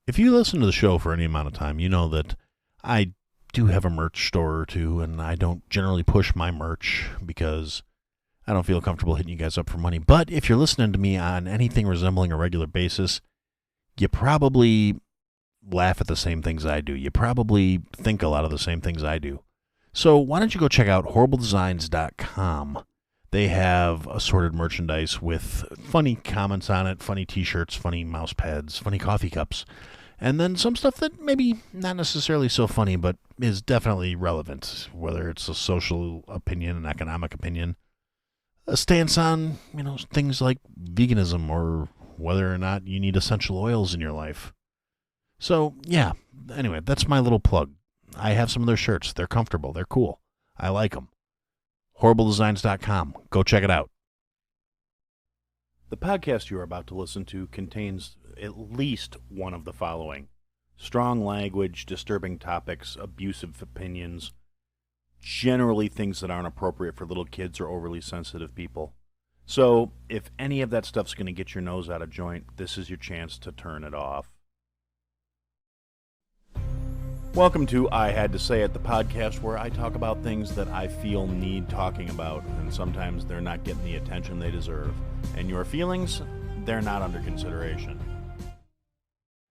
If you listen to the show for any amount of time, you know that I do have a merch store or two, and I don't generally push my merch because I don't feel comfortable hitting you guys up for money. But if you're listening to me on anything resembling a regular basis, you probably laugh at the same things I do. You probably think a lot of the same things I do. So why don't you go check out horribledesigns.com. They have assorted merchandise with funny comments on it, funny t-shirts, funny mouse pads, funny coffee cups, and then some stuff that maybe not necessarily so funny, but is definitely relevant, whether it's a social opinion, an economic opinion, a stance on, things like veganism, or whether or not you need essential oils in your life. So, yeah, anyway, that's my little plug. I have some of their shirts. They're comfortable. They're cool. I like them. HorribleDesigns.com. Go check it out. The podcast you are about to listen to contains at least one of the following: strong language, disturbing topics, abusive opinions, generally things that aren't appropriate for little kids or overly sensitive people. So, if any of that stuff's going to get your nose out of joint, this is your chance to turn it off. Welcome to I Had to Say It, the podcast where I talk about things that I feel need talking about, and sometimes they're not getting the attention they deserve. And your feelings, they're not under consideration.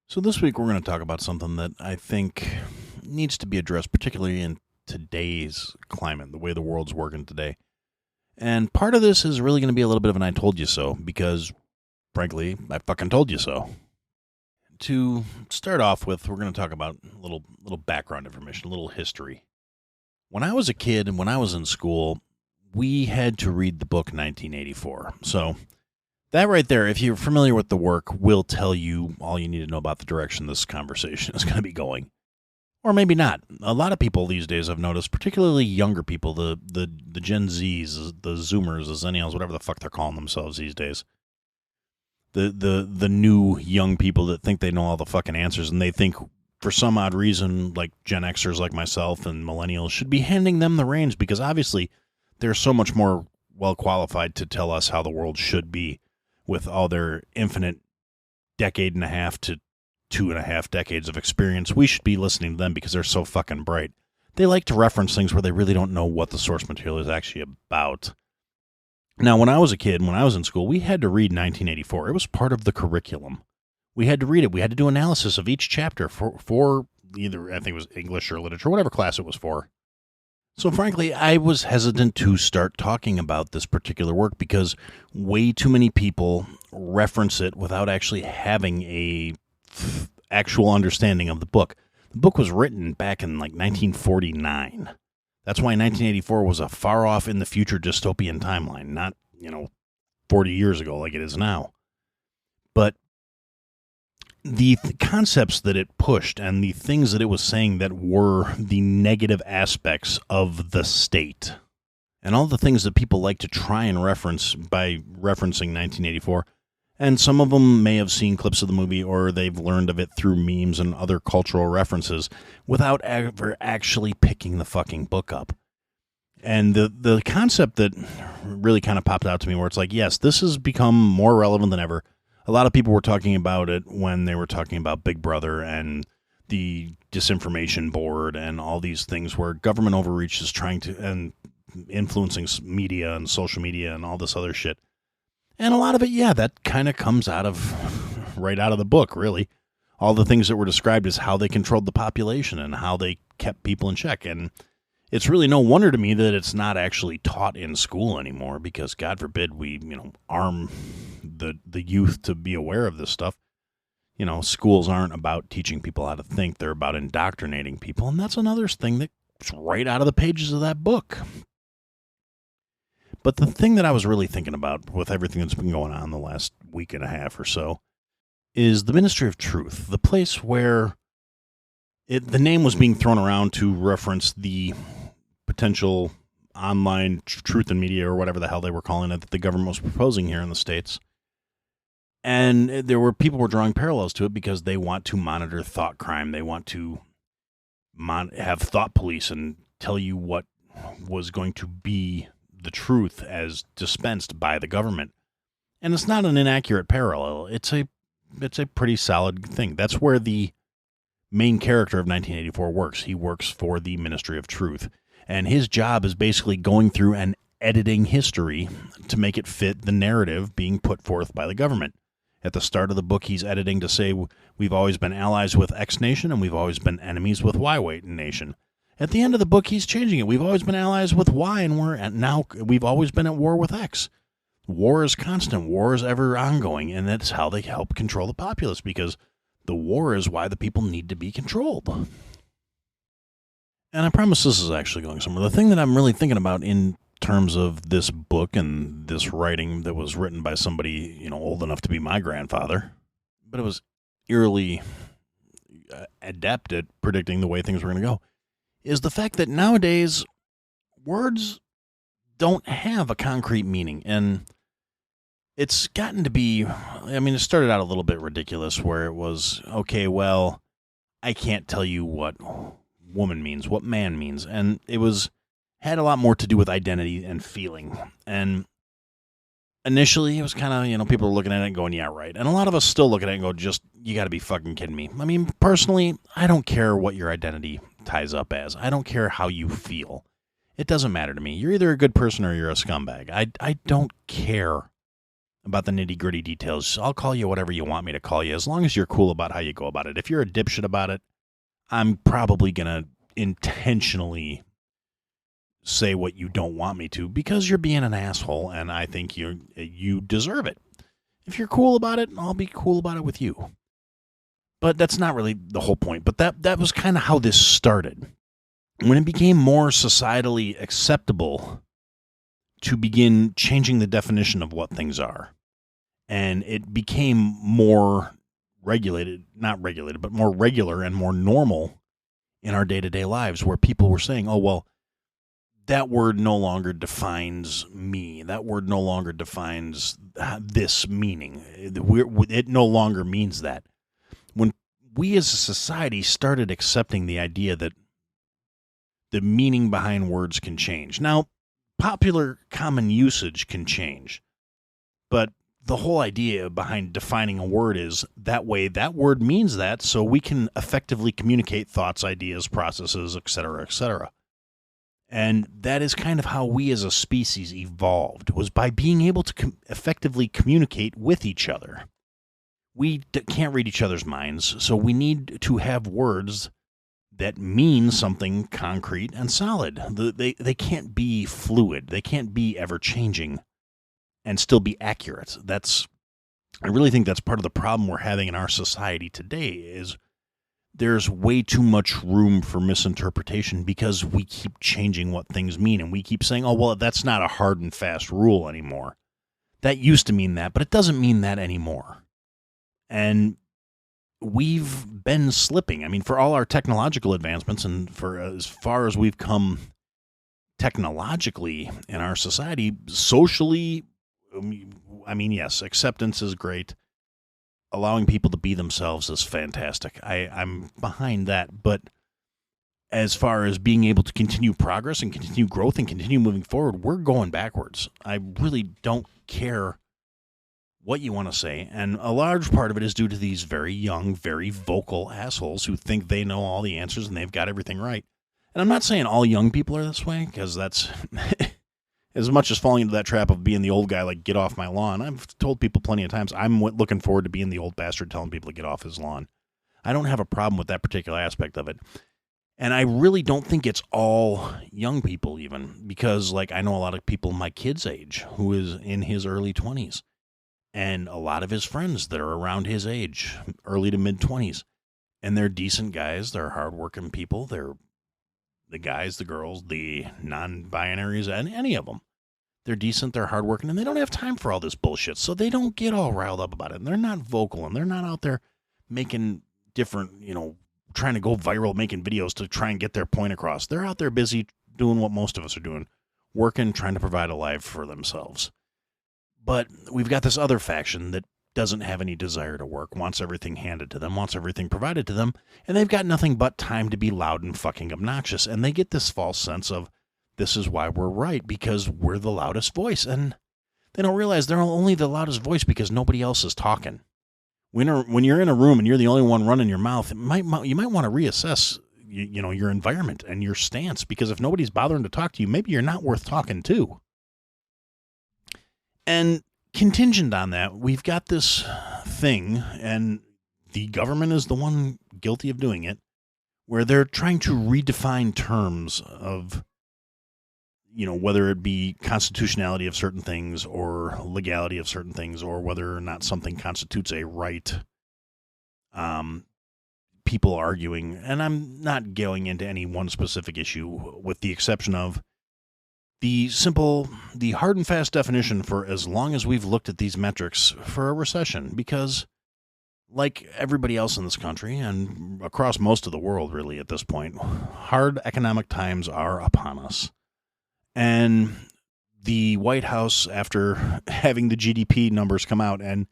So this week we're going to talk about something that I think needs to be addressed, particularly in today's climate, the way the world's working today. And part of this is really going to be a little bit of an I told you so, because, frankly, I fucking told you so. To start off with, we're going to talk about a little background information, a little history. When I was a kid and when I was in school, we had to read the book 1984. So that right there, if you're familiar with the work, will tell you all you need to know about the direction this conversation is going to be going. Or maybe not. A lot of people these days I've noticed, particularly younger people, the Gen Zs, the Zoomers, the Zennials, whatever the fuck they're calling themselves these days. The new young people that think they know all the fucking answers, and they think for some odd reason, like Gen Xers like myself and millennials should be handing them the reins, because obviously they're so much more well qualified to tell us how the world should be with all their infinite decade and a half to 2.5 decades of experience. We should be listening to them because they're so fucking bright. They like to reference things where they really don't know what the source material is actually about. Now, when I was a kid, when I was in school, we had to read 1984. It was part of the curriculum. We had to read it. We had to do analysis of each chapter for either, I think it was English or literature, whatever class it was for. So frankly, I was hesitant to start talking about this particular work because way too many people reference it without actually having a actual understanding of the book. The book was written back in like 1949. That's why 1984 was a far-off in the future dystopian timeline, not, 40 years ago like it is now. But the concepts that it pushed and the things that it was saying that were the negative aspects of the state, and all the things that people like to try and reference by referencing 1984, and some of them may have seen clips of the movie or they've learned of it through memes and other cultural references without ever actually picking the fucking book up. And the concept that really kind of popped out to me where it's like, yes, this has become more relevant than ever. A lot of people were talking about it when they were talking about Big Brother and the disinformation board and all these things where government overreach is trying to, and influencing media and social media and all this other shit. And a lot of it, yeah, that kind of comes right out of the book, really. All the things that were described as how they controlled the population and how they kept people in check. And it's really no wonder to me that it's not actually taught in school anymore, because God forbid we, arm the youth to be aware of this stuff. Schools aren't about teaching people how to think. They're about indoctrinating people. And that's another thing that's right out of the pages of that book. But the thing that I was really thinking about with everything that's been going on the last week and a half or so is the Ministry of Truth, the place where the name was being thrown around to reference the potential online truth in media or whatever the hell they were calling it that the government was proposing here in the States. And people were drawing parallels to it because they want to monitor thought crime. They want to have thought police and tell you what was going to be the truth as dispensed by the government. And it's not an inaccurate parallel. It's a it's a pretty solid thing. That's where the main character of 1984 works. He works for the Ministry of Truth, and his job is basically going through and editing history to make it fit the narrative being put forth by the government. At the start of the book, he's editing to say we've always been allies with X nation and we've always been enemies with Y nation. At the end of the book, he's changing it. We've always been allies with Y, and now we've always been at war with X. War is constant. War is ever ongoing, and that's how they help control the populace, because the war is why the people need to be controlled. And I promise this is actually going somewhere. The thing that I'm really thinking about in terms of this book and this writing that was written by somebody, old enough to be my grandfather, but it was eerily adept at predicting the way things were going to go, is the fact that nowadays words don't have a concrete meaning. And it's gotten to be, it started out a little bit ridiculous where it was, okay, well, I can't tell you what woman means, what man means. And it had a lot more to do with identity and feeling. And initially it was kind of, people were looking at it and going, yeah, right. And a lot of us still look at it and go, you got to be fucking kidding me. Personally, I don't care what your identity ties up as. I don't care how you feel. It doesn't matter to me. You're either a good person or you're a scumbag. I don't care about the nitty-gritty details. I'll call you whatever you want me to call you, as long as you're cool about how you go about it. If you're a dipshit about it, I'm probably going to intentionally say what you don't want me to, because you're being an asshole, and I think you deserve it. If you're cool about it, I'll be cool about it with you. But that's not really the whole point. But that was kind of how this started. When it became more societally acceptable to begin changing the definition of what things are, and it became more not regulated, but more regular and more normal in our day-to-day lives, where people were saying, oh, well, that word no longer defines me. That word no longer defines this meaning. It no longer means that. When we as a society started accepting the idea that the meaning behind words can change. Now, popular common usage can change, but the whole idea behind defining a word is that way that word means that, so we can effectively communicate thoughts, ideas, processes, etc., etc. And that is kind of how we as a species evolved, was by being able to effectively communicate with each other. We can't read each other's minds, so we need to have words that mean something concrete and solid. They can't be fluid. They can't be ever-changing and still be accurate. I really think that's part of the problem we're having in our society today, is there's way too much room for misinterpretation because we keep changing what things mean, and we keep saying, oh, well, that's not a hard and fast rule anymore. That used to mean that, but it doesn't mean that anymore. And we've been slipping. For all our technological advancements and for as far as we've come technologically in our society, socially, yes, acceptance is great. Allowing people to be themselves is fantastic. I'm behind that. But as far as being able to continue progress and continue growth and continue moving forward, we're going backwards. I really don't care what you want to say. And a large part of it is due to these very young, very vocal assholes who think they know all the answers and they've got everything right. And I'm not saying all young people are this way, because that's as much as falling into that trap of being the old guy, like, get off my lawn. I've told people plenty of times, I'm looking forward to being the old bastard telling people to get off his lawn. I don't have a problem with that particular aspect of it. And I really don't think it's all young people even, because, I know a lot of people my kid's age who is in his early 20s. And a lot of his friends that are around his age, early to mid-20s. And they're decent guys. They're hardworking people. They're the guys, the girls, the non-binaries, and any of them. They're decent, they're hardworking, and they don't have time for all this bullshit. So they don't get all riled up about it. And they're not vocal, and they're not out there making different, trying to go viral, making videos to try and get their point across. They're out there busy doing what most of us are doing, working, trying to provide a life for themselves. But we've got this other faction that doesn't have any desire to work, wants everything handed to them, wants everything provided to them, and they've got nothing but time to be loud and fucking obnoxious. And they get this false sense of, this is why we're right, because we're the loudest voice. And they don't realize they're only the loudest voice because nobody else is talking. when you're in a room and you're the only one running your mouth, you might want to reassess your environment and your stance, because if nobody's bothering to talk to you, maybe you're not worth talking to. And contingent on that, we've got this thing, and the government is the one guilty of doing it, where they're trying to redefine terms of, whether it be constitutionality of certain things or legality of certain things, or whether or not something constitutes a right. People arguing, and I'm not going into any one specific issue, with the exception of the hard and fast definition for as long as we've looked at these metrics for a recession, because like everybody else in this country and across most of the world really at this point, hard economic times are upon us. And the White House, after having the GDP numbers come out and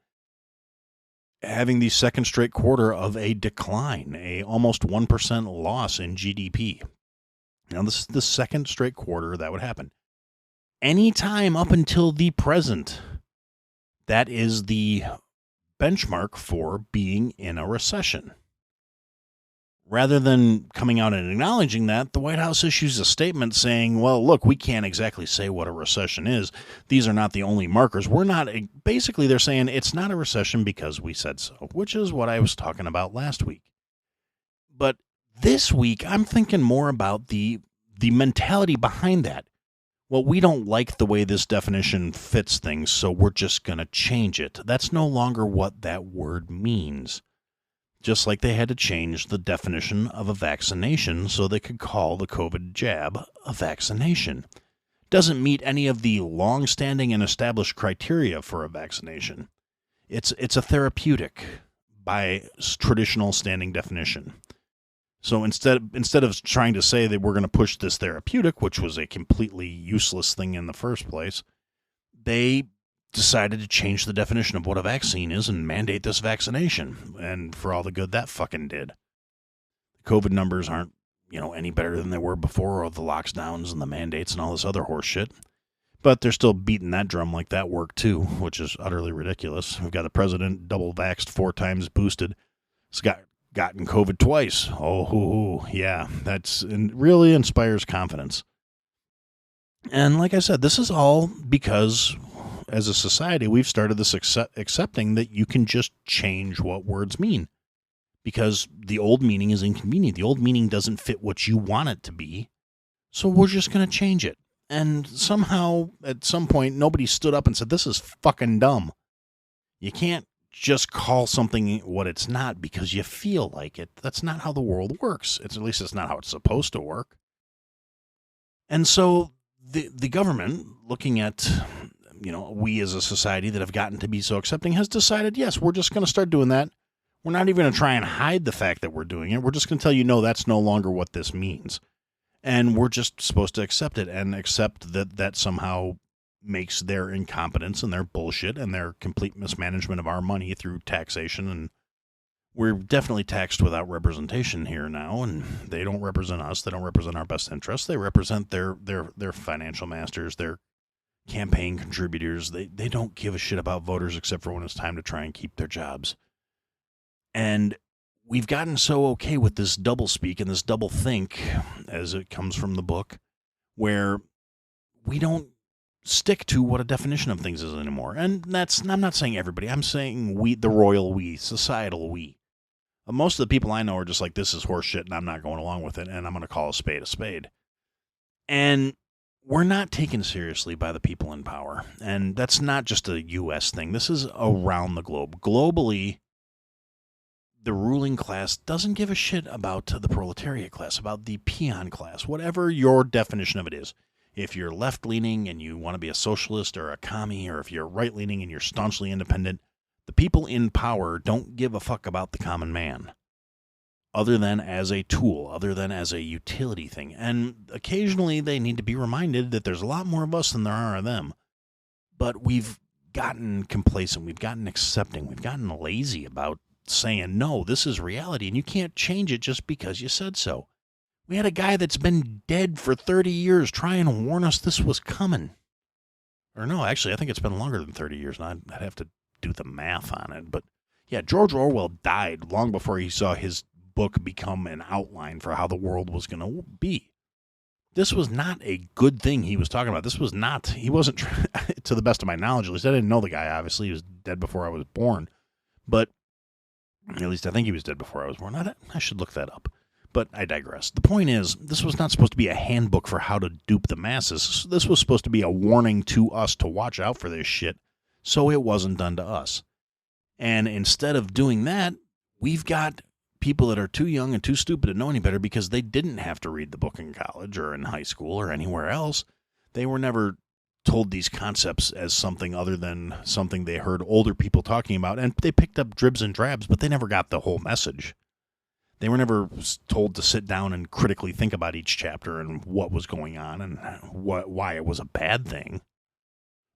having the second straight quarter of a decline, a almost 1% loss in GDP. Now, this is the second straight quarter that would happen. Any time up until the present, that is the benchmark for being in a recession. Rather than coming out and acknowledging that, the White House issues a statement saying, well, look, we can't exactly say what a recession is. These are not the only markers. Basically, they're saying it's not a recession because we said so, which is what I was talking about last week. But this week, I'm thinking more about the mentality behind that. Well, we don't like the way this definition fits things, so we're just going to change it. That's no longer what that word means. Just like they had to change the definition of a vaccination so they could call the COVID jab a vaccination. Doesn't meet any of the long-standing and established criteria for a vaccination. It's a therapeutic by traditional standing definition. So instead of trying to say that we're going to push this therapeutic, which was a completely useless thing in the first place, they decided to change the definition of what a vaccine is and mandate this vaccination. And for all the good that fucking did. The COVID numbers aren't, any better than they were before, or the lockdowns and the mandates and all this other horse shit. But they're still beating that drum like that worked too, which is utterly ridiculous. We've got the president double vaxxed, 4 times boosted. He's gotten COVID twice. Yeah, really inspires confidence. And like I said, this is all because as a society, we've started this accepting that you can just change what words mean, because the old meaning is inconvenient. The old meaning doesn't fit what you want it to be, so we're just going to change it. And somehow, at some point, nobody stood up and said, this is fucking dumb. You can't just call something what it's not because you feel like it. That's not how the world works. At least it's not how it's supposed to work. And so the government, looking at we as a society that have gotten to be so accepting, has decided, yes, we're just going to start doing that. We're not even going to try and hide the fact that we're doing it. We're just going to tell you, no, that's no longer what this means. And we're just supposed to accept it and accept that somehow makes their incompetence and their bullshit and their complete mismanagement of our money through taxation. And we're definitely taxed without representation here now, and they don't represent us. They don't represent our best interests. They represent their financial masters, their campaign contributors. They don't give a shit about voters except for when it's time to try and keep their jobs. And we've gotten so okay with this double speak and this double think, as it comes from the book, where we don't stick to what a definition of things is anymore. And I'm not saying everybody. I'm saying we, the royal we, societal we. Most of the people I know are just like, this is horse shit and I'm not going along with it, and I'm going to call a spade a spade. And we're not taken seriously by the people in power. And that's not just a U.S. thing. This is around the globe. Globally, the ruling class doesn't give a shit about the proletariat class, about the peon class, whatever your definition of it is. If you're left-leaning and you want to be a socialist or a commie, or if you're right-leaning and you're staunchly independent, the people in power don't give a fuck about the common man, other than as a tool, other than as a utility thing. And occasionally they need to be reminded that there's a lot more of us than there are of them. But we've gotten complacent, we've gotten accepting, we've gotten lazy about saying, no, this is reality, and you can't change it just because you said so. We had a guy that's been dead for 30 years try and warn us this was coming. Or no, actually, I think it's been longer than 30 years, and I'd have to do the math on it. But Yeah, George Orwell died long before he saw his book become an outline for how the world was going to be. This was not a good thing he was talking about. This was not, he wasn't, to the best of my knowledge, at least I didn't know the guy, obviously. He was dead before I was born. But, at least I think he was dead before I was born. I should look that up. But I digress. The point is, this was not supposed to be a handbook for how to dupe the masses. This was supposed to be a warning to us to watch out for this shit, so it wasn't done to us. And instead of doing that, we've got people that are too young and too stupid to know any better because they didn't have to read the book in college or in high school or anywhere else. They were never told these concepts as something other than something they heard older people talking about, and they picked up dribs and drabs, but they never got the whole message. They were never told to sit down and critically think about each chapter and what was going on and why it was a bad thing.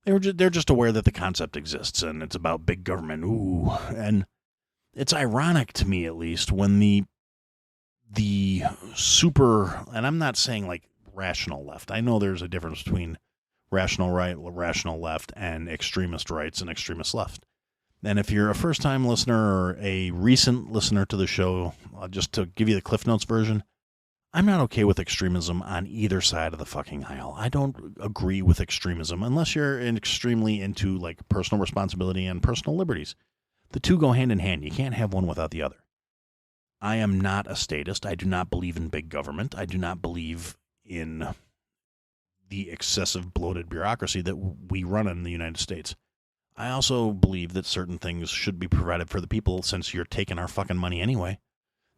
They're just aware that the concept exists and it's about big government. Ooh, and it's ironic to me, at least, when the super, and I'm not saying like rational left. I know there's a difference between rational right, rational left, and extremist rights and extremist left. And if you're a first-time listener or a recent listener to the show, just to give you the Cliff Notes version, I'm not okay with extremism on either side of the fucking aisle. I don't agree with extremism unless you're extremely into like personal responsibility and personal liberties. The two go hand in hand. You can't have one without the other. I am not a statist. I do not believe in big government. I do not believe in the excessive bloated bureaucracy that we run in the United States. I also believe that certain things should be provided for the people since you're taking our fucking money anyway.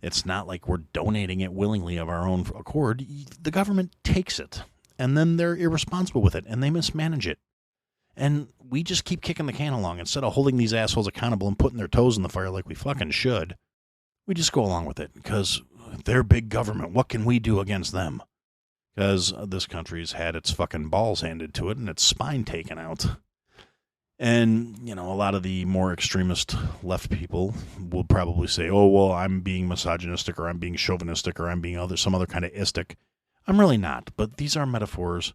It's not like we're donating it willingly of our own accord. The government takes it, and then they're irresponsible with it, and they mismanage it. And we just keep kicking the can along. Instead of holding these assholes accountable and putting their toes in the fire like we fucking should, we just go along with it because they're big government. What can we do against them? Because this country's had its fucking balls handed to it and its spine taken out. And, you know, a lot of the more extremist left people will probably say, oh, well, I'm being misogynistic or I'm being chauvinistic or I'm being some other kind of istic. I'm really not, but these are metaphors.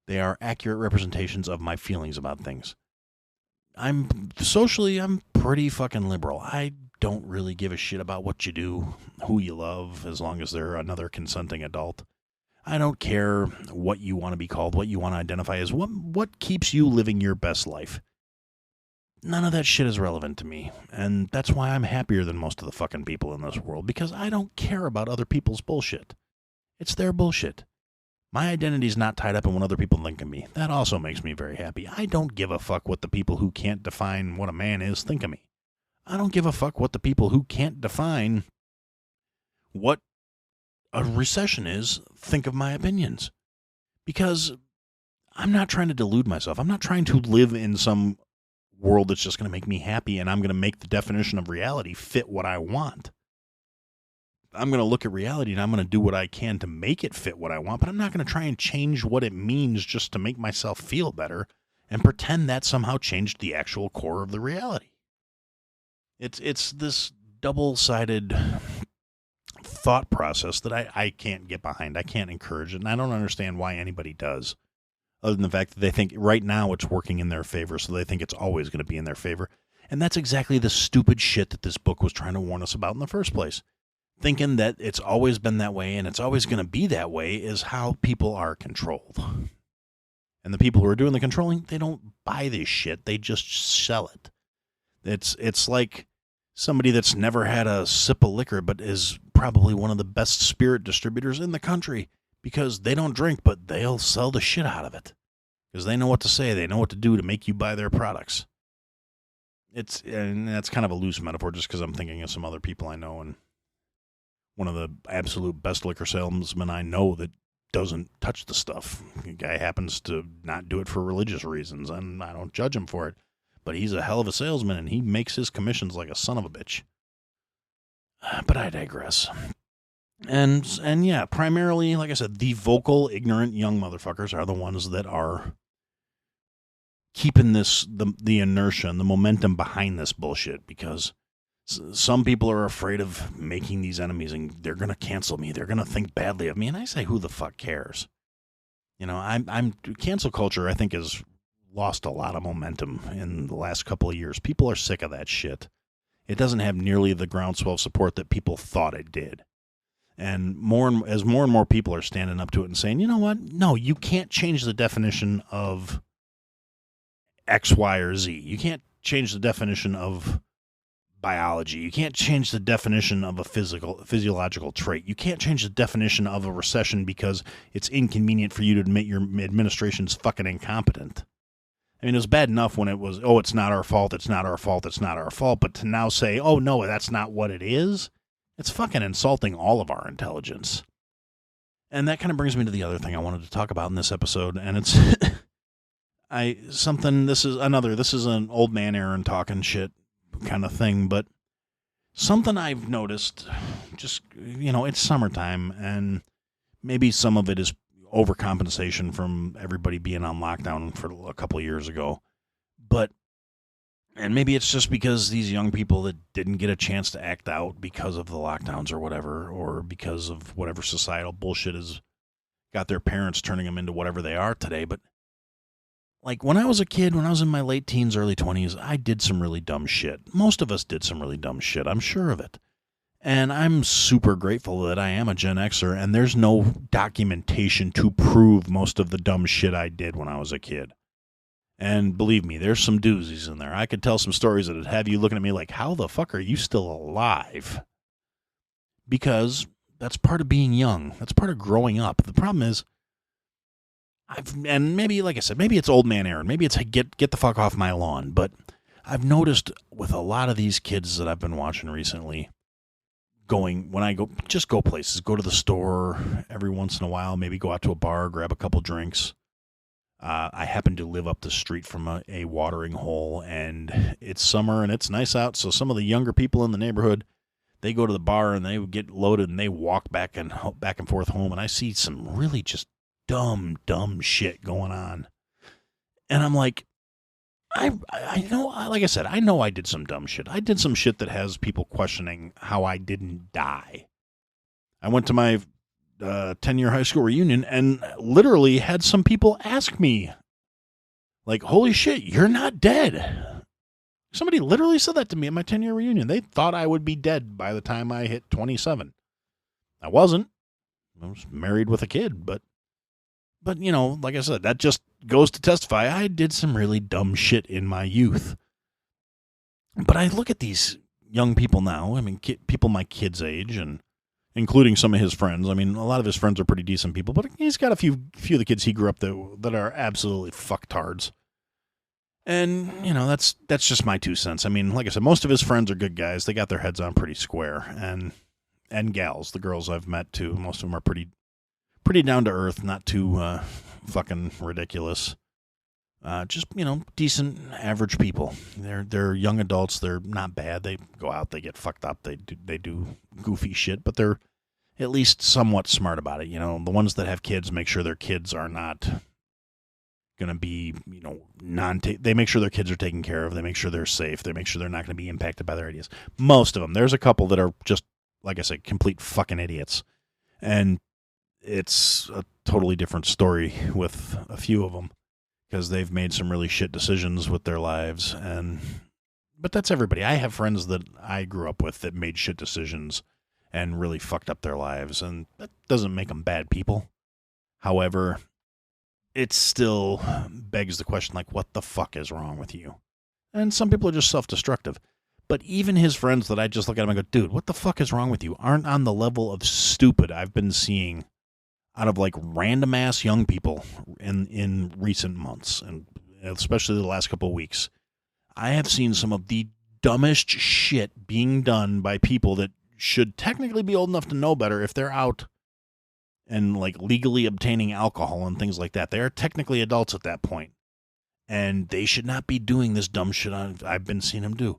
They are accurate representations of my feelings about things. I'm pretty fucking liberal. I don't really give a shit about what you do, who you love, as long as they're another consenting adult. I don't care what you want to be called, what you want to identify as, what keeps you living your best life. None of that shit is relevant to me, and that's why I'm happier than most of the fucking people in this world, because I don't care about other people's bullshit. It's their bullshit. My identity's not tied up in what other people think of me. That also makes me very happy. I don't give a fuck what the people who can't define what a man is think of me. I don't give a fuck what the people who can't define what a recession is think of my opinions. Because I'm not trying to delude myself. I'm not trying to live in some world that's just going to make me happy and I'm going to make the definition of reality fit what I want. I'm going to look at reality and I'm going to do what I can to make it fit what I want, but I'm not going to try and change what it means just to make myself feel better and pretend that somehow changed the actual core of the reality. It's this double-sided thought process that I can't get behind. I can't encourage it, and I don't understand why anybody does, other than the fact that they think right now it's working in their favor, so they think it's always going to be in their favor. And that's exactly the stupid shit that this book was trying to warn us about in the first place. Thinking that it's always been that way and it's always going to be that way is how people are controlled. And the people who are doing the controlling, they don't buy this shit. They just sell it. It's like somebody that's never had a sip of liquor but is probably one of the best spirit distributors in the country because they don't drink, but they'll sell the shit out of it because they know what to say. They know what to do to make you buy their products. And that's kind of a loose metaphor just because I'm thinking of some other people I know, and one of the absolute best liquor salesmen I know that doesn't touch the stuff. The guy happens to not do it for religious reasons, and I don't judge him for it. But he's a hell of a salesman, and he makes his commissions like a son of a bitch. But I digress. And yeah, primarily, like I said, the vocal, ignorant young motherfuckers are the ones that are keeping the inertia and the momentum behind this bullshit, because some people are afraid of making these enemies, and they're going to cancel me. They're going to think badly of me. And I say, who the fuck cares? You know, I'm cancel culture, I think, has lost a lot of momentum in the last couple of years. People are sick of that shit. it doesn't have nearly the groundswell of support that people thought it did. And as more and more people are standing up to it and saying, you know what? No, you can't change the definition of X, Y, or Z. You can't change the definition of biology. You can't change the definition of a physiological trait. You can't change the definition of a recession because it's inconvenient for you to admit your administration's fucking incompetent. I mean, it was bad enough when it was, oh, it's not our fault, it's not our fault, it's not our fault. But to now say, oh, no, that's not what it is, it's fucking insulting all of our intelligence. And that kind of brings me to the other thing I wanted to talk about in this episode, and it's this is an old man Aaron talking shit kind of thing, but something I've noticed, just, it's summertime, and maybe some of it is overcompensation from everybody being on lockdown for a couple of years ago, and maybe it's just because these young people that didn't get a chance to act out because of the lockdowns or whatever, or because of whatever societal bullshit has got their parents turning them into whatever they are today. But like when I was a kid, when I was in my late teens, early 20s, I did some really dumb shit. Most of us did some really dumb shit, I'm sure of it. And I'm super grateful that I am a Gen Xer, and there's no documentation to prove most of the dumb shit I did when I was a kid. And believe me, there's some doozies in there. I could tell some stories that would have you looking at me like, how the fuck are you still alive? Because that's part of being young. That's part of growing up. The problem is, and maybe, like I said, maybe it's old man Aaron. Maybe it's get the fuck off my lawn. But I've noticed with a lot of these kids that I've been watching recently, when I go places, go to the store every once in a while, maybe go out to a bar, grab a couple drinks. I happen to live up the street from a watering hole, and it's summer and it's nice out. So some of the younger people in the neighborhood, they go to the bar and they get loaded and they walk back and forth home. And I see some really just dumb shit going on. And I'm like, I know, like I said, I know I did some dumb shit. I did some shit that has people questioning how I didn't die. I went to my 10-year high school reunion and literally had some people ask me, like, holy shit, you're not dead. Somebody literally said that to me at my 10-year reunion. They thought I would be dead by the time I hit 27. I wasn't. I was married with a kid, but like I said, that just goes to testify I did some really dumb shit in my youth. But I look at these young people now, I mean, people my kid's age, and including some of his friends. I mean, a lot of his friends are pretty decent people, but he's got a few of the kids he grew up that are absolutely fucktards. And, that's just my 2 cents. I mean, like I said, most of his friends are good guys. They got their heads on pretty square. And gals, the girls I've met too, most of them are pretty down to earth, not too fucking ridiculous. Just, decent, average people. They're young adults. They're not bad. They go out, they get fucked up. They do goofy shit, but they're at least somewhat smart about it. The ones that have kids make sure their kids are not going to be, they make sure their kids are taken care of. They make sure they're safe. They make sure they're not going to be impacted by their ideas. Most of them. There's a couple that are just, like I said, complete fucking idiots. And it's a totally different story with a few of them, because they've made some really shit decisions with their lives. But that's everybody. I have friends that I grew up with that made shit decisions and really fucked up their lives, and that doesn't make them bad people. However, it still begs the question, like, what the fuck is wrong with you? And some people are just self-destructive. But even his friends that I just look at him and go, dude, what the fuck is wrong with you, aren't on the level of stupid I've been seeing out of like random ass young people in recent months, and especially the last couple of weeks. I have seen some of the dumbest shit being done by people that should technically be old enough to know better if they're out and like legally obtaining alcohol and things like that. They are technically adults at that point, and they should not be doing this dumb shit I've been seeing them do.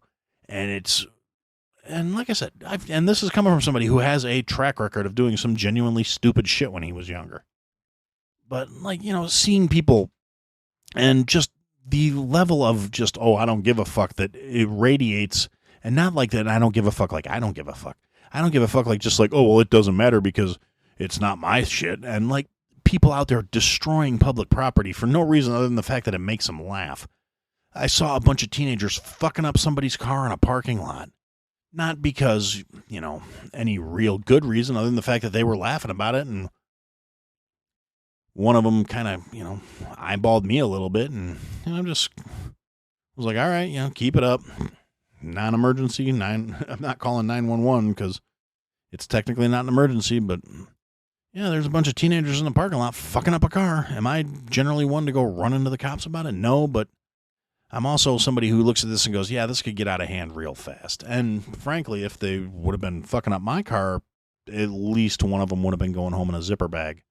And like I said, and this is coming from somebody who has a track record of doing some genuinely stupid shit when he was younger. But, like, seeing people and just the level of just, oh, I don't give a fuck that it radiates, and not like that I don't give a fuck like I don't give a fuck. I don't give a fuck like just like, oh, well, it doesn't matter because it's not my shit. And, like, people out there destroying public property for no reason other than the fact that it makes them laugh. I saw a bunch of teenagers fucking up somebody's car in a parking lot. Not because, any real good reason other than the fact that they were laughing about it, and one of them kind of, eyeballed me a little bit, and I just was like, all right, keep it up. Non-emergency, I'm not calling 911 because it's technically not an emergency, but yeah, there's a bunch of teenagers in the parking lot fucking up a car. Am I generally one to go run into the cops about it? No, but I'm also somebody who looks at this and goes, yeah, this could get out of hand real fast. And frankly, if they would have been fucking up my car, at least one of them would have been going home in a zipper bag.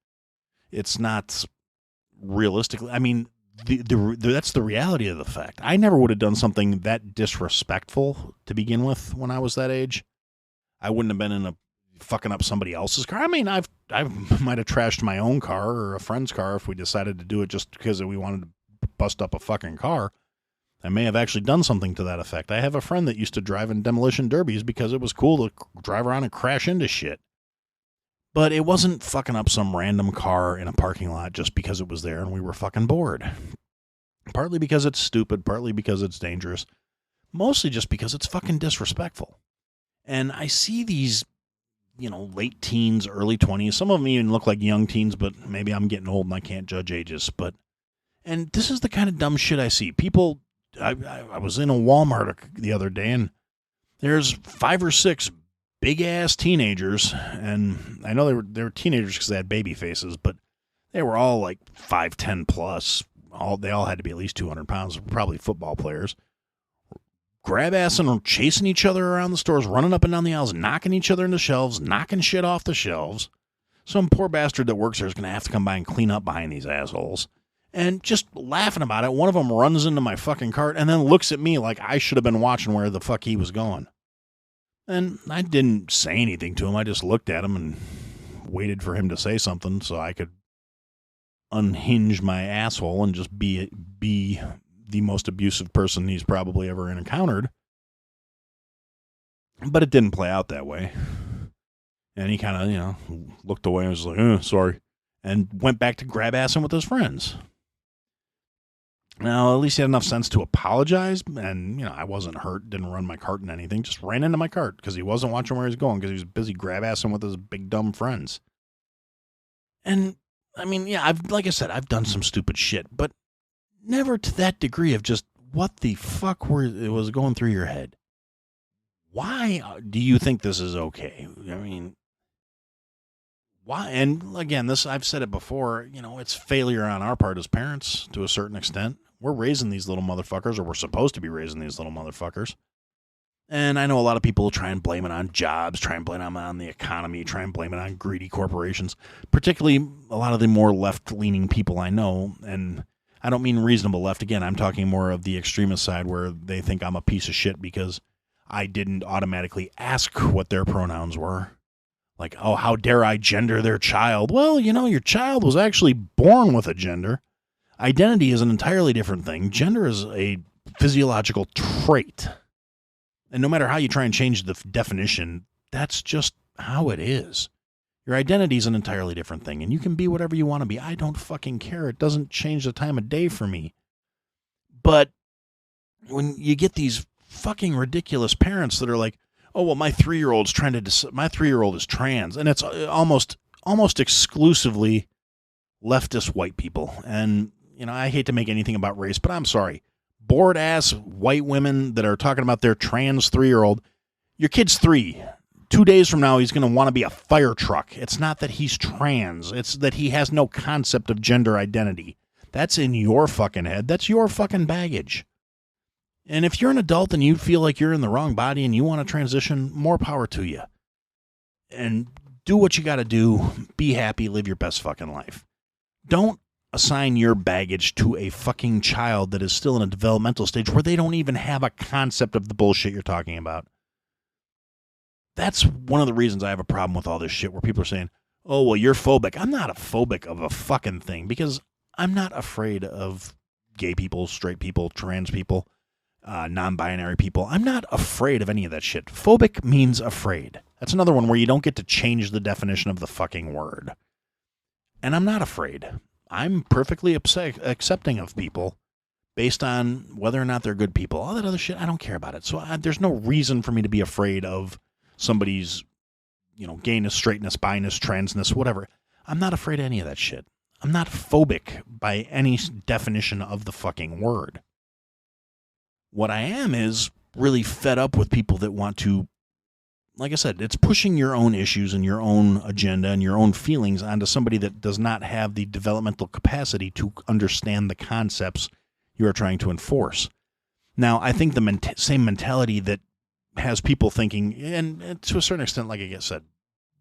It's not realistically, I mean, that's the reality of the fact. I never would have done something that disrespectful to begin with when I was that age. I wouldn't have been in a fucking up somebody else's car. I mean, I might have trashed my own car or a friend's car if we decided to do it just because we wanted to bust up a fucking car. I may have actually done something to that effect. I have a friend that used to drive in demolition derbies because it was cool to drive around and crash into shit. But it wasn't fucking up some random car in a parking lot just because it was there and we were fucking bored. Partly because it's stupid, partly because it's dangerous. Mostly just because it's fucking disrespectful. And I see these, late teens, early 20s. Some of them even look like young teens, but maybe I'm getting old and I can't judge ages. And this is the kind of dumb shit I see. People, I was in a Walmart the other day, and there's 5 or 6 big-ass teenagers, and I know they were teenagers because they had baby faces, but they were all like 5'10 plus. They all had to be at least 200 pounds, probably football players. Grab-assing and chasing each other around the stores, running up and down the aisles, knocking each other into shelves, knocking shit off the shelves. Some poor bastard that works there is going to have to come by and clean up behind these assholes. And just laughing about it, one of them runs into my fucking cart and then looks at me like I should have been watching where the fuck he was going. And I didn't say anything to him. I just looked at him and waited for him to say something so I could unhinge my asshole and just be the most abusive person he's probably ever encountered. But it didn't play out that way. And he kind of, looked away and was like, sorry. And went back to grab-assing with his friends. Now, at least he had enough sense to apologize, and, I wasn't hurt, didn't run my cart in anything, just ran into my cart because he wasn't watching where he was going because he was busy grab-assing with his big dumb friends. And, I mean, yeah, like I said, I've done some stupid shit, but never to that degree of just what the fuck was going through your head. Why do you think this is okay? I mean, why? And again, I've said it before, it's failure on our part as parents to a certain extent. We're raising these little motherfuckers, or we're supposed to be raising these little motherfuckers. And I know a lot of people will try and blame it on jobs, try and blame it on the economy, try and blame it on greedy corporations, particularly a lot of the more left-leaning people I know. And I don't mean reasonable left. Again, I'm talking more of the extremist side where they think I'm a piece of shit because I didn't automatically ask what their pronouns were. Like, oh, how dare I gender their child? Well, your child was actually born with a gender. Identity is an entirely different thing. Gender is a physiological trait. And no matter how you try and change the definition, that's just how it is. Your identity is an entirely different thing, and you can be whatever you want to be. I don't fucking care. It doesn't change the time of day for me. But when you get these fucking ridiculous parents that are like, oh, well, my 3-year-old's my 3-year-old is trans, and it's almost exclusively leftist white people. And, I hate to make anything about race, but I'm sorry. Bored-ass white women that are talking about their trans 3-year-old, your kid's 3. 2 days from now, he's going to want to be a fire truck. It's not that he's trans. It's that he has no concept of gender identity. That's in your fucking head. That's your fucking baggage. And if you're an adult and you feel like you're in the wrong body and you want to transition, more power to you. And do what you got to do. Be happy. Live your best fucking life. Don't assign your baggage to a fucking child that is still in a developmental stage where they don't even have a concept of the bullshit you're talking about. That's one of the reasons I have a problem with all this shit where people are saying, oh, well, you're phobic. I'm not a phobic of a fucking thing because I'm not afraid of gay people, straight people, trans people, non-binary people. I'm not afraid of any of that shit. Phobic means afraid. That's another one where you don't get to change the definition of the fucking word. And I'm not afraid. I'm perfectly accepting of people, based on whether or not they're good people. All that other shit, I don't care about it. So there's no reason for me to be afraid of somebody's, gayness, straightness, biness, transness, whatever. I'm not afraid of any of that shit. I'm not phobic by any definition of the fucking word. What I am is really fed up with people that want to, like I said, it's pushing your own issues and your own agenda and your own feelings onto somebody that does not have the developmental capacity to understand the concepts you are trying to enforce. Now, I think the same mentality that has people thinking, and to a certain extent, like I said,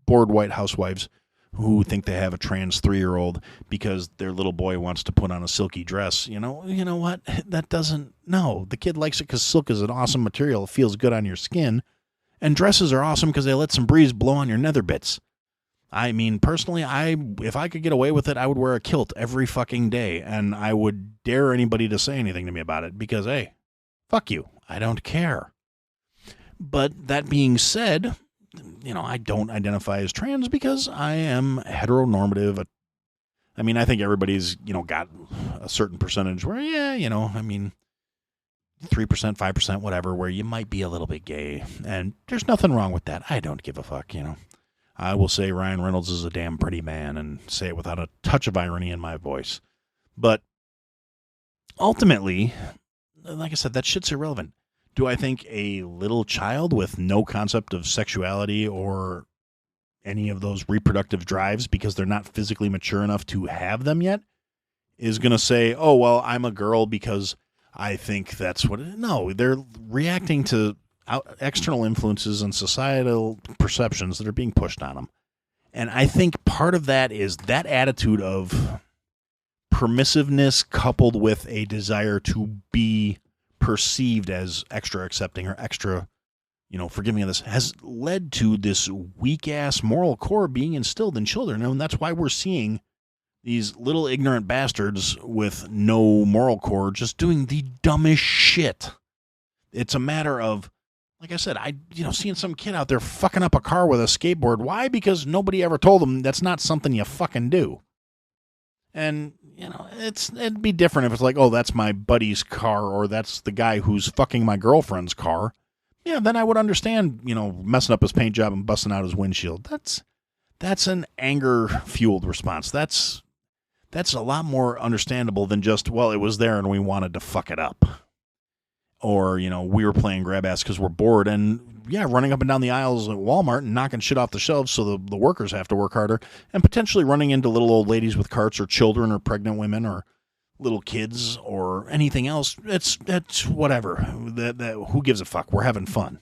bored white housewives who think they have a trans 3-year-old because their little boy wants to put on a silky dress. You know what? That doesn't, no. The kid likes it because silk is an awesome material. It feels good on your skin. And dresses are awesome because they let some breeze blow on your nether bits. I mean, personally, if I could get away with it, I would wear a kilt every fucking day, and I would dare anybody to say anything to me about it because, hey, fuck you. I don't care. But that being said, I don't identify as trans because I am heteronormative. I mean, I think everybody's, got a certain percentage where, 3%, 5%, whatever, where you might be a little bit gay. And there's nothing wrong with that. I don't give a fuck, I will say Ryan Reynolds is a damn pretty man and say it without a touch of irony in my voice. But ultimately, like I said, that shit's irrelevant. Do I think a little child with no concept of sexuality or any of those reproductive drives because they're not physically mature enough to have them yet is going to say, oh, well, I'm a girl because I think that's what it is? No, they're reacting to external influences and societal perceptions that are being pushed on them. And I think part of that is that attitude of permissiveness coupled with a desire to be perceived as extra accepting or extra, forgiving of this has led to this weak-ass moral core being instilled in children. And that's why we're seeing these little ignorant bastards with no moral core just doing the dumbest shit. It's a matter of, like I said, seeing some kid out there fucking up a car with a skateboard. Why? Because nobody ever told them that's not something you fucking do. And, it'd be different if it's like, oh, that's my buddy's car or that's the guy who's fucking my girlfriend's car. Yeah, then I would understand, messing up his paint job and busting out his windshield. That's an anger-fueled response. That's a lot more understandable than just, well, it was there and we wanted to fuck it up. Or, we were playing grab ass because we're bored and, running up and down the aisles at Walmart and knocking shit off the shelves so the workers have to work harder and potentially running into little old ladies with carts or children or pregnant women or little kids or anything else. It's whatever. Who gives a fuck? We're having fun.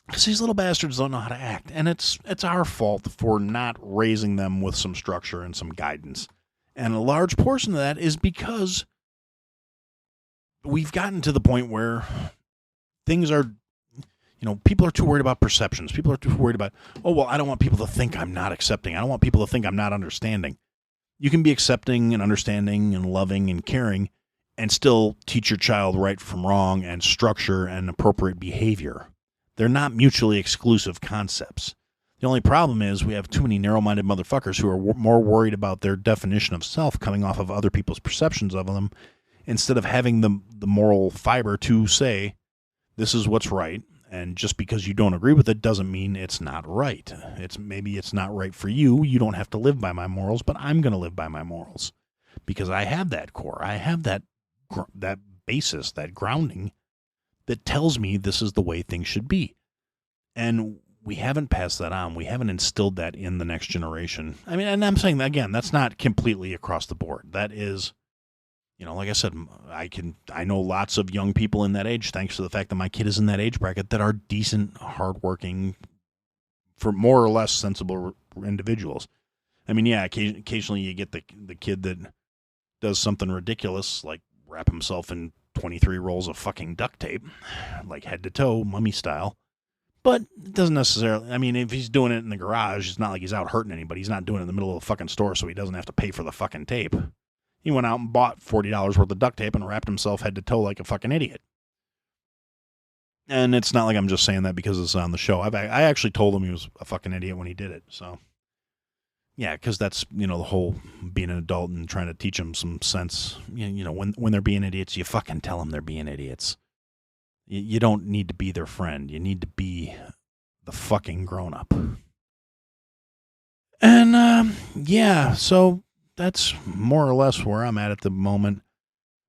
Because these little bastards don't know how to act. And it's our fault for not raising them with some structure and some guidance. And a large portion of that is because we've gotten to the point where things are, people are too worried about perceptions. People are too worried about, oh, well, I don't want people to think I'm not accepting. I don't want people to think I'm not understanding. You can be accepting and understanding and loving and caring and still teach your child right from wrong and structure and appropriate behavior. They're not mutually exclusive concepts. The only problem is we have too many narrow-minded motherfuckers who are more worried about their definition of self coming off of other people's perceptions of them instead of having the moral fiber to say, this is what's right, and just because you don't agree with it doesn't mean it's not right. Maybe it's not right for you. You don't have to live by my morals, but I'm going to live by my morals because I have that core. I have that basis, that grounding that tells me this is the way things should be. And we haven't passed that on. We haven't instilled that in the next generation. I mean, and I'm saying that, again, that's not completely across the board. That is, like I said, I know lots of young people in that age, thanks to the fact that my kid is in that age bracket, that are decent, hardworking, for more or less sensible individuals. I mean, yeah, occasionally you get the kid that does something ridiculous, like wrap himself in 23 rolls of fucking duct tape, like head to toe, mummy style. But it doesn't necessarily, I mean, if he's doing it in the garage, it's not like he's out hurting anybody. He's not doing it in the middle of the fucking store so he doesn't have to pay for the fucking tape. He went out and bought $40 worth of duct tape and wrapped himself head to toe like a fucking idiot. And it's not like I'm just saying that because it's on the show. I actually told him he was a fucking idiot when he did it. So, Yeah, because that's, the whole being an adult and trying to teach them some sense. When they're being idiots, you fucking tell them they're being idiots. You don't need to be their friend. You need to be the fucking grown-up. And, yeah, so that's more or less where I'm at the moment.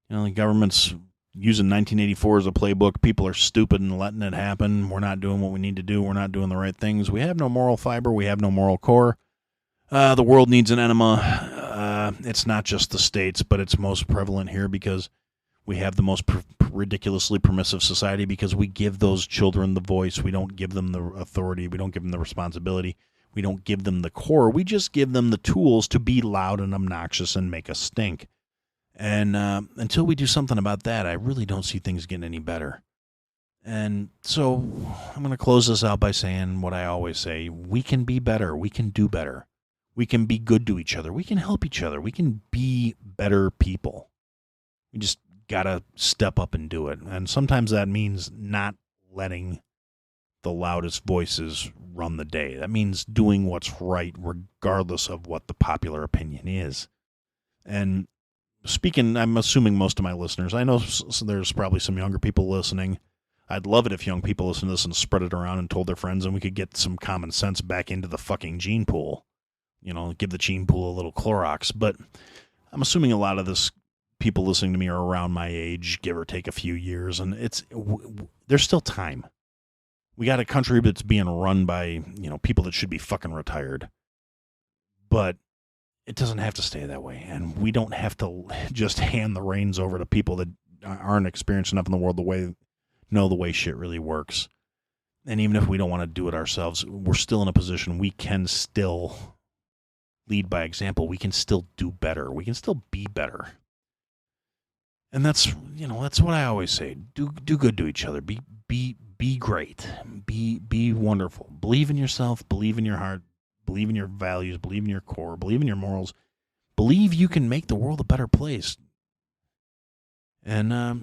The government's using 1984 as a playbook. People are stupid and letting it happen. We're not doing what we need to do. We're not doing the right things. We have no moral fiber. We have no moral core. The world needs an enema. It's not just the states, but it's most prevalent here because we have the most ridiculously permissive society because we give those children the voice. We don't give them the authority. We don't give them the responsibility. We don't give them the core. We just give them the tools to be loud and obnoxious and make us stink. And until we do something about that, I really don't see things getting any better. And so I'm going to close this out by saying what I always say. We can be better. We can do better. We can be good to each other. We can help each other. We can be better people. We just got to step up and do it. And sometimes that means not letting the loudest voices run the day. That means doing what's right regardless of what the popular opinion is. And speaking, I'm assuming most of my listeners, I know there's probably some younger people listening. I'd love it if young people listen to this and spread it around and told their friends and we could get some common sense back into the fucking gene pool. Give the gene pool a little Clorox. But I'm assuming a lot of this people listening to me are around my age, give or take a few years, and there's still time. We got a country that's being run by, people that should be fucking retired. But it doesn't have to stay that way, and we don't have to just hand the reins over to people that aren't experienced enough in the world know the way shit really works. And even if we don't want to do it ourselves, we're still in a position we can still lead by example. We can still do better. We can still be better. And that's what I always say. Do good to each other. Be great. Be wonderful. Believe in yourself. Believe in your heart. Believe in your values. Believe in your core. Believe in your morals. Believe you can make the world a better place. And, I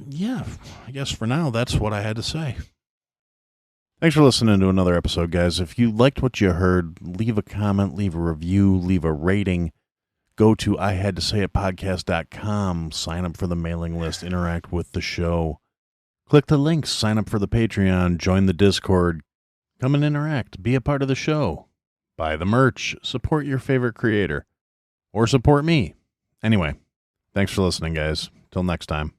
guess for now, that's what I had to say. Thanks for listening to another episode, guys. If you liked what you heard, leave a comment, leave a review, leave a rating. Go to ihadtosayitpodcast.com, sign up for the mailing list, interact with the show. Click the links, sign up for the Patreon, join the Discord, come and interact, be a part of the show. Buy the merch, support your favorite creator, or support me. Anyway, thanks for listening, guys. Till next time.